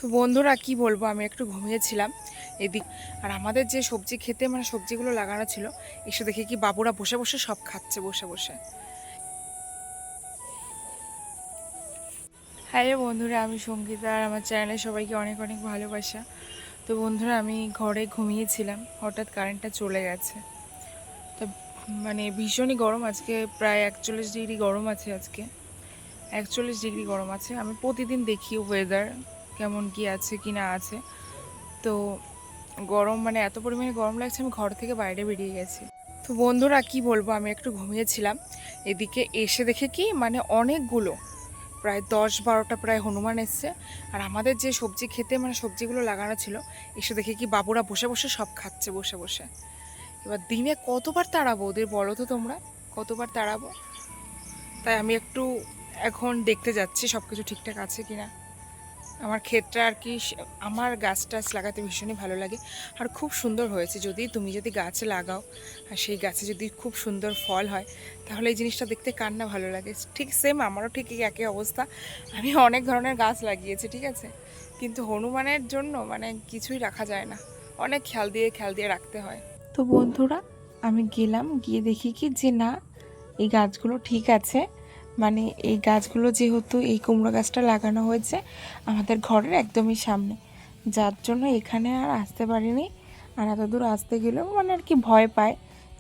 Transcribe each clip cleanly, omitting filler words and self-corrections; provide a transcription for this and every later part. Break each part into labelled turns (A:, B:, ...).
A: তো বন্ধুরা কি বলবো, আমি একটু ঘুমিয়েছিলাম এদিক। আর আমাদের যে সবজি খেতে সবজিগুলো লাগানো ছিল, এসে দেখি কি বাবুরা বসে বসে সব খাচ্ছে বসে বসে। হ্যাঁ বন্ধুরা, আমি সঙ্গীতা, আর আমার চ্যানেলে সবাইকে অনেক অনেক ভালোবাসা। তো বন্ধুরা, আমি ঘরে ঘুমিয়েছিলাম, হঠাৎ কারেন্টটা চলে গেছে। তো ভীষণই গরম আজকে, প্রায় 41 ডিগ্রি গরম আছে আজকে, 41 ডিগ্রি গরম আছে। আমি প্রতিদিন দেখি ওয়েদার কেমন কি আছে কি না আছে। তো গরম এত পরিমাণে গরম লাগছে, আমি ঘর থেকে বাইরে বেরিয়ে গেছি। তো বন্ধুরা কি বলবো, আমি একটু ঘুমিয়েছিলাম এদিকে, এসে দেখে কি অনেকগুলো, প্রায় 10-12টা প্রায় হনুমান এসছে। আর আমাদের যে সবজি খেতে সবজিগুলো লাগানো ছিল, এসে দেখে কি বাবুরা বসে বসে সব খাচ্ছে বসে বসে। এবার দিনে কতবার তাড়াবো ওদের, বলো তো তোমরা, কতবার তাড়াবো? তাই আমি একটু এখন দেখতে যাচ্ছি সব কিছু ঠিকঠাক আছে কিনা। আমার ক্ষেতটা আর কি, আমার গাছ টাছ লাগাতে ভীষণই ভালো লাগে। আর খুব সুন্দর হয়েছে, তুমি যদি গাছ লাগাও আর সেই গাছে যদি খুব সুন্দর ফল হয়, তাহলে এই জিনিসটা দেখতে কার না ভালো লাগে। ঠিক সেম আমারও ঠিক এই একই অবস্থা। আমি অনেক ধরনের গাছ লাগিয়েছি, ঠিক আছে, কিন্তু হনুমানের জন্য কিছুই রাখা যায় না, অনেক খেয়াল দিয়ে রাখতে হয়। তো বন্ধুরা, আমি গেলাম, গিয়ে দেখি কি যে না, এই গাছগুলো ঠিক আছে। এই গাছগুলো যেহেতু এই কুমড়ো গাছটা লাগানো হয়েছে আমাদের ঘরের একদমই সামনে, যার জন্য এখানে আর আসতে পারিনি। আর এত দূর আসতে গেলেও আর কি ভয় পায়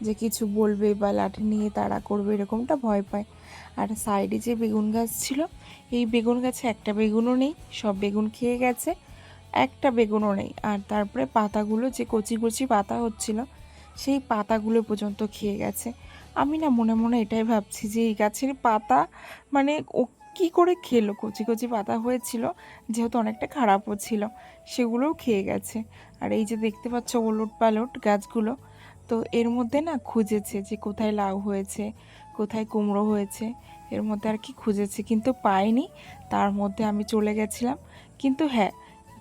A: যে কিছু বলবে বা লাঠি নিয়ে তাড়া করবে, এরকমটা ভয় পায়। আর সাইডে যে বেগুন গাছ ছিল, এই বেগুন গাছে একটা বেগুনও নেই, সব বেগুন খেয়ে গেছে, একটা বেগুনও নেই। আর তারপরে পাতাগুলো যে কচি কচি পাতা হচ্ছিল, সেই পাতাগুলো পর্যন্ত খেয়ে গেছে। আমি না মনে মনে এটাই ভাবছি যে এই গাছের পাতা ও কী করে খেলো, কচি কচি পাতা হয়েছিল, যেহেতু অনেকটা খারাপও ছিল, সেগুলোও খেয়ে গেছে। আর এই যে দেখতে পাচ্ছ ওলট পালট গাছগুলো, তো এর মধ্যে না খুঁজেছে যে কোথায় লাউ হয়েছে, কোথায় কুমড়ো হয়েছে, এর মধ্যে আর কি খুঁজেছে, কিন্তু পায়নি। তার মধ্যে আমি চলে গেছিলাম। কিন্তু হ্যাঁ,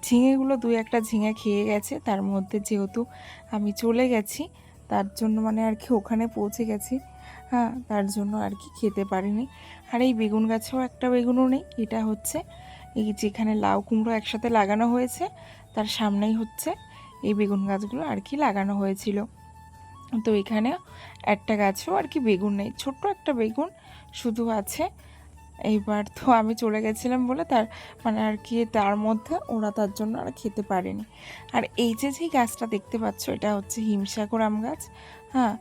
A: ঝিঙেগুলো 2-1টা ঝিঙে খেয়ে গেছে, তার মধ্যে যেহেতু আমি চলে গেছি, তার জন্য আর কি ওখানে পৌঁছে গেছি, হ্যাঁ, তার জন্য আর কি খেতে পারিনি। আর এই বেগুন গাছেও একটা বেগুনও নেই। এটা হচ্ছে এই যেখানে লাউ কুমড়ো একসাথে লাগানো হয়েছে, তার সামনেই হচ্ছে এই বেগুন গাছগুলো আর কি লাগানো হয়েছিল। তো এখানে একটা গাছেও আর কি বেগুন নেই, ছোট্ট একটা বেগুন শুধু আছে। এইবার তো আমি চলে গেছিলাম বলে তার আর কি তার মধ্যে ওরা তার জন্য আর খেতে পারেনি। আর এই যে যে গাছটা দেখতে পাচ্ছ, এটা হচ্ছে হিমসাগর আম গাছ, হ্যাঁ।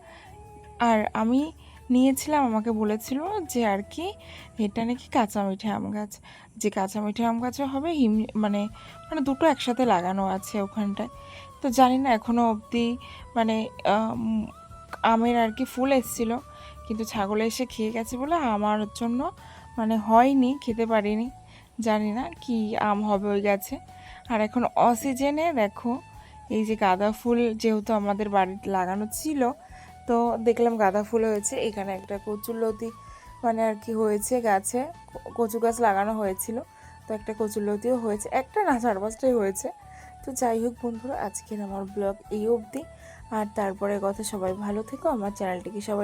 A: আর আমি নিয়েছিলাম, আমাকে বলেছিল যে আর কি এটা নাকি কাঁচা মিঠে আম গাছ, যে কাঁচা মিঠে আম গাছও হবে, হিম মানে দুটো একসাথে লাগানো আছে ওখানটায়। তো জানি না এখনও অবধি মানে আমের আর কি ফুল এসেছিলো, কিন্তু ছাগলে এসে খেয়ে গেছে বলে আমার জন্য হয়নি, খেতে পারিনি। জানি না কি আম হবে ওই গাছে। আর এখন অসিজনে দেখো, এই যে গাঁদা ফুল যেহেতু আমাদের বাড়িতে লাগানো ছিল, তো দেখলাম গাঁদা ফুল হয়েছে। এখানে একটা কচুরলতি আর কি হয়েছে গাছে, কচু গাছ লাগানো হয়েছিল, তো একটা কচুরলতিও হয়েছে, একটা না 4-5টাই হয়েছে। তো যাই হোক বন্ধুরা, আজকের আমার ব্লগ এই অবধি। আর তারপরে কথা, সবাই ভালো থেকো, আমার চ্যানেলটিকে সবাই